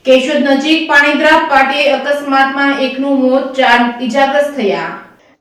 કેશોદ નજીક પાણીદ્રા પાટીએ અકસ્માતમાં એકનું મોત, 4 ઇજાગ્રસ્ત થયા।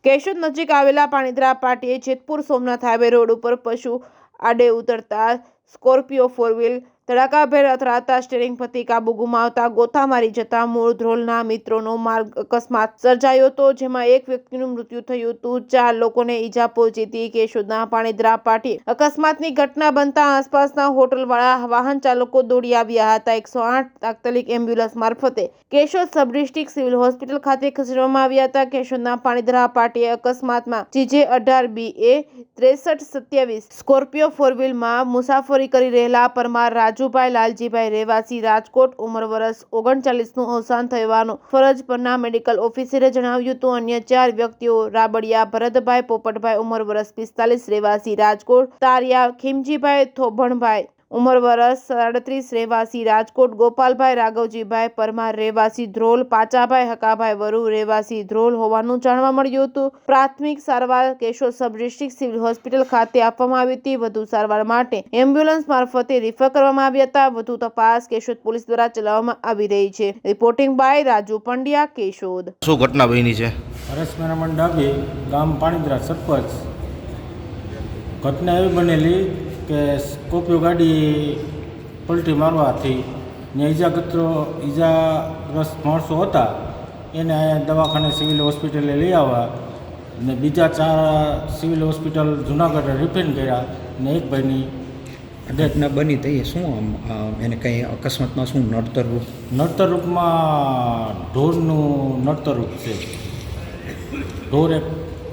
કેશોદ નજીક આવેલા પાણીદ્રા પાટીએ જેતપુર સોમનાથ હાઈવે રોડ ઉપર પશુ આડે ઉતરતા સ્કોર્પિયો 4 વ્હીલ ધડાકાભેર અથડાતા સ્ટીયરિંગ પરથી કાબુ ગુમાવતા ગોથા મારી જતા મૂળ ધ્રોલના મિત્રોનો માર્ગ અકસ્માત સર્જાયો હતો, જેમાં એક વ્યક્તિનું મૃત્યુ થયું હતું, 4 લોકોને ઈજા પહોંચી હતી। કેશોદના પાણીદ્રા પાટી અકસ્માતની ઘટના બનતા આસપાસના હોટલવાળા વાહન ચાલકો દોડી આવ્યા હતા। 108 તાત્કાલિક એમ્બ્યુલન્સ મારફતે Keshod sub district civil hospital ખાતે ખસેડવામાં આવ્યા હતા। કેશોદના પાણીદ્રા પાટીએ અકસ્માતમાં જીજે 18 BA 6327 સ્કોર્પિયો 4 વ્હીલમાં મુસાફરી કરી રહેલા પરમાર રાજુભાઈ લાલજીભાઈ રહેવાસી રાજકોટ ઉંમર વર્ષ 39નું અવસાન થવાનું ફરજ પરના મેડિકલ ઓફિસરે જણાવ્યું હતું। અન્ય 4 વ્યક્તિઓ રાબડિયા ભરતભાઈ પોપટભાઈ ઉંમર વર્ષ 45 રહેવાસી રાજકોટ, તારિયા ખીમજીભાઈ થોભણભાઈ ઉંમર વર્ષ 37 રહેવાસી રાજકોટ, ગોપાલભાઈ રાઘવજીભાઈ પરમાર રહેવાસી ધ્રોલ, પાચાભાઈ હકાભાઈ વરુ રહેવાસી ધ્રોલ હોવાનું જાણવા મળ્યું હતું। પ્રાથમિક સારવાર Keshod sub district civil hospital ખાતે આપવામાં આવી હતી। વધુ સારવાર માટે એમ્બ્યુલન્સ મારફતે રિફર કરવામાં આવ્યા હતા। વધુ તપાસ કેશોદ પોલીસ દ્વારા ચલાવવામાં આવી રહી છે। Reporting by Raju Pandya, Keshod. શું ઘટના બની છે? હરેશ મેરામણ ડાબી, ગામ પાણીદ્રા, સરપંચ। ઘટના એવી બનેલી કે સ્કોર્પિયો ગાડી પલટી મારવાથી ઈજાગ્રસ્ત માણસો હતા એને અહીંયા દવાખાને સિવિલ હોસ્પિટલે લઈ આવ્યા ને બીજા 4 સિવિલ હોસ્પિટલ જુનાગઢ રિફેર કર્યા ને એક ભાઈની ઘટના બની તઈએ શું એને કંઈ અકસ્માતમાં શું નડતર રૂપમાં ઢોરનું નડતર રૂપ છે। ઢોર એક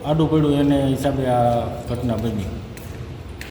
આડું પડ્યું એને હિસાબે આ ઘટના બની।